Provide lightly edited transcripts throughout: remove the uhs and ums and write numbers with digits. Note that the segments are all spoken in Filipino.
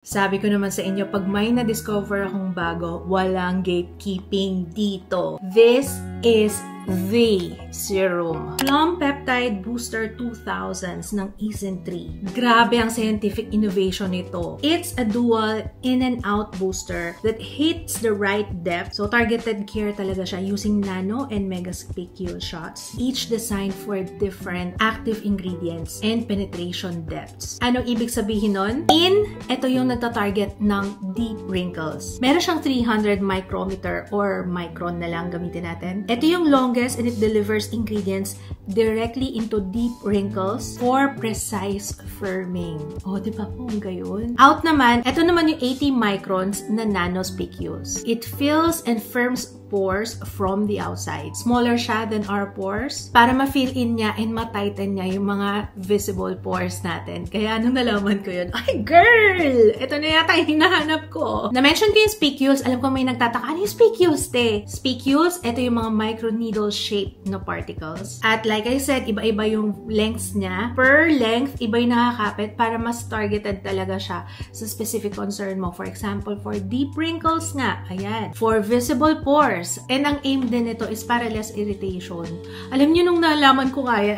Sabi ko naman sa inyo, pag may na-discover akong bago, walang gatekeeping dito. This is the serum. Plum Peptide Booster 2000s ng Eazen 3. Grabe ang scientific innovation nito. It's a dual in and out booster that hits the right depth. So targeted care talaga siya using nano and mega spicule shots, each designed for different active ingredients and penetration depths. Anong ibig sabihin nun? Ito yung nagta-target ng deep wrinkles. Meron siyang 300 micrometer or micron na lang gamitin natin. Ito yung longest and it delivers ingredients directly into deep wrinkles for precise firming. O, di ba po ang gayon? Out naman, ito naman yung 80 microns na nanospicules. It fills and firms pores from the outside. Smaller siya than our pores para ma-fill in niya and ma-tighten niya yung mga visible pores natin. Kaya nung nalaman ko yun, ay girl! Ito na yata yung hinahanap ko. Na-mention ko yung spicules. Alam ko may nagtataka, ano yung spicules, te? Spicules, ito yung mga microneedle shaped na particles. At like I said, iba-iba yung lengths niya. Per length, iba yung nakakapit para mas targeted talaga siya sa specific concern mo. For example, for deep wrinkles nga, ayan. For visible pores, and ang aim din nito is para less irritation. Alam niyo nung nalaman ko kaya,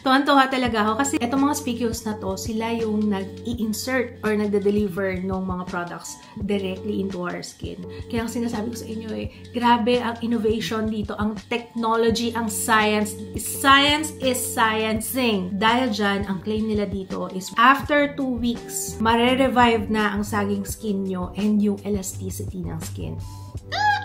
tuwan-tuwa talaga ako kasi itong mga spicules na to, sila yung nag-i-insert or nagde-deliver ng mga products directly into our skin. Kaya ang sinasabi ko sa inyo grabe ang innovation dito, ang technology, ang science. Science is sciencing. Dahil dyan, ang claim nila dito is after 2 weeks, mare-revive na ang saging skin nyo and yung elasticity ng skin.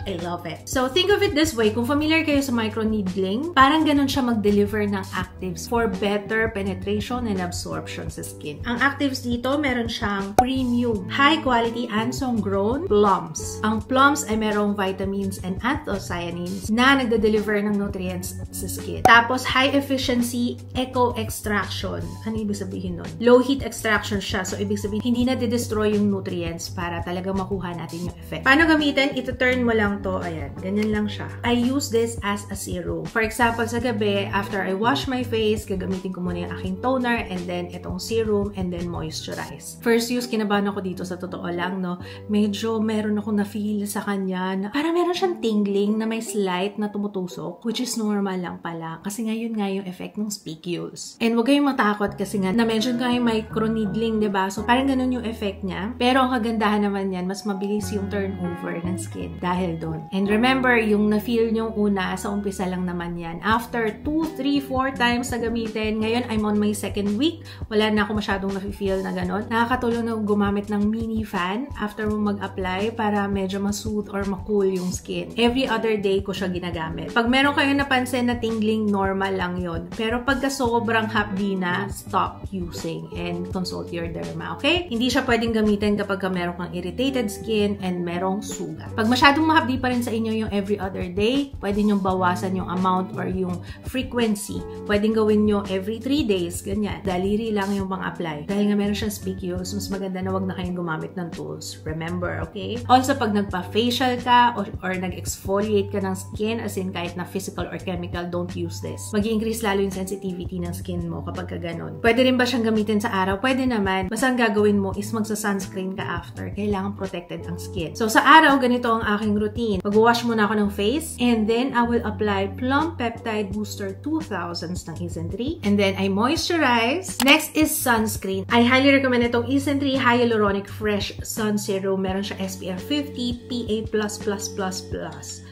I love it. So, think of it this way. Kung familiar kayo sa microneedling, parang ganun siya mag-deliver ng actives for better penetration and absorption sa skin. Ang actives dito, meron siyang premium, high-quality, Anson-grown plums. Ang plums ay merong vitamins and anthocyanins na nagde-deliver ng nutrients sa skin. Tapos, high-efficiency eco-extraction. Ano ibig sabihin nun? Low-heat extraction siya. So, ibig sabihin, hindi na de-destroy yung nutrients para talaga makuha natin yung effect. Paano gamitin? Ito-turn mo lang to, ayan, ganyan lang siya. I use this as a serum. For example, sa gabi, after I wash my face, gagamitin ko muna yung aking toner, and then itong serum, and then moisturize. First use, kinabahan ako dito sa totoo lang, no? Medyo meron ako na-feel sa kanya na parang meron siyang tingling na may slight na tumutusok, which is normal lang pala. Kasi ngayon nga yung effect ng spicules. And huwag kayong matakot kasi nga, na-mention ko yung microneedling, diba? So, parang ganun yung effect niya. Pero ang kagandahan naman yan, mas mabilis yung turnover ng skin dahil doon. And remember, yung na-feel nyong una, sa umpisa lang naman yan. After 2, 3, 4 times na gamitin, ngayon I'm on my 2nd week, wala na ako masyadong na-feel na gano'n. Nakakatulong na gumamit ng mini fan after mo mag-apply para medyo ma-soothe or ma-cool yung skin. Every other day ko siya ginagamit. Pag meron kayo napansin na tingling, normal lang yon. Pero pagka sobrang hapdi na, stop using and consult your derma, okay? Hindi siya pwedeng gamitin kapag meron kang irritated skin and merong sugat. Pag masyadong mahapdi pa rin sa inyo yung every other day, pwede nyong bawasan yung amount or yung frequency. Pwedeng gawin nyo every 3 days, ganyan. Daliri lang yung pang-apply. Dahil nga meron siyang spicules, mas maganda na wag na kayong gumamit ng tools. Remember, okay? Also, pag nagpa-facial ka or nag-exfoliate ka ng skin, as in kahit na physical or chemical, don't use this. Mag-increase lalo yung sensitivity ng skin mo kapag ka ganun. Pwede rin ba siyang gamitin sa araw? Pwede naman. Basta ang gagawin mo is magsa-sunscreen ka after. Kailangan protected ang skin. So, sa araw, ganito ang aking routine. Mag-wash muna ako ng face, and then I will apply Plum Peptide Booster 2000s ng Eazen 3, and then I moisturize. Next is sunscreen. I highly recommend itong Eazen 3 Hyaluronic Fresh Sun Serum. Meron siya SPF 50, PA+++++.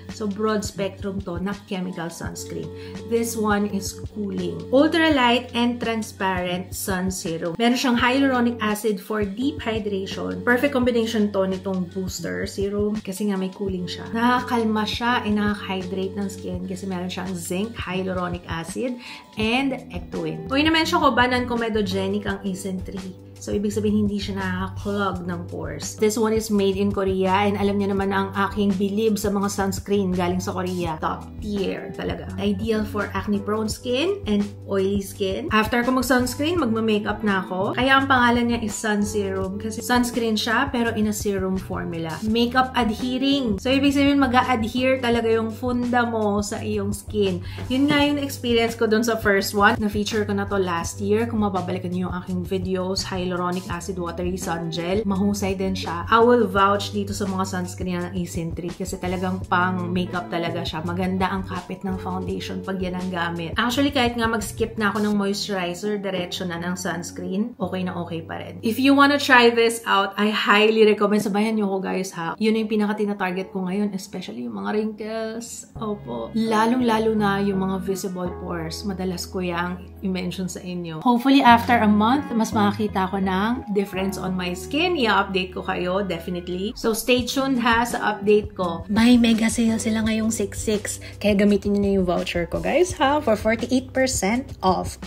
So, broad spectrum to, not chemical sunscreen. This one is cooling. Ultralight and transparent sun serum. Meron siyang hyaluronic acid for deep hydration. Perfect combination to nitong booster serum kasi nga may cooling siya. Nakakalma siya and nakaka-hydrate ng skin kasi meron siyang zinc, hyaluronic acid, and ectoin. Kung na-mention ko ba, non-comedogenic ang Eazen 3. So, ibig sabihin, hindi siya nakaka-clog ng pores. This one is made in Korea and alam niyo naman ang aking bilib sa mga sunscreen galing sa Korea. Top tier talaga. Ideal for acne-prone skin and oily skin. After ko mag-sunscreen, magma-makeup na ako. Kaya ang pangalan niya is Sun Serum kasi sunscreen siya pero in a serum formula. Makeup adhering. So, ibig sabihin, mag-a-adhere talaga yung funda mo sa iyong skin. Yun nga yung experience ko dun sa first one. Na-feature ko na to last year. Kung mababalikan niyo yung aking videos, highlight hyaluronic acid watery sun gel. Mahusay din siya. I will vouch dito sa mga sunscreen ng Isintri kasi talagang pang makeup talaga siya. Maganda ang kapit ng foundation pag yan ang gamit. Actually, kahit nga mag-skip na ako ng moisturizer, diretso na ng sunscreen, okay na okay pa rin. If you wanna try this out, I highly recommend. Sabayan nyo ko guys ha. Yun yung pinaka-tina-target ko ngayon, especially yung mga wrinkles. Opo. Lalong-lalo na yung mga visible pores. Madalas ko yung i-mention sa inyo. Hopefully, after a month, mas makakita ko ng difference on my skin. I-update ko kayo, definitely. So, stay tuned ha sa update ko. May mega sale sila ngayong 6/6. Kaya gamitin nyo na yung voucher ko, guys, ha? For 48% off.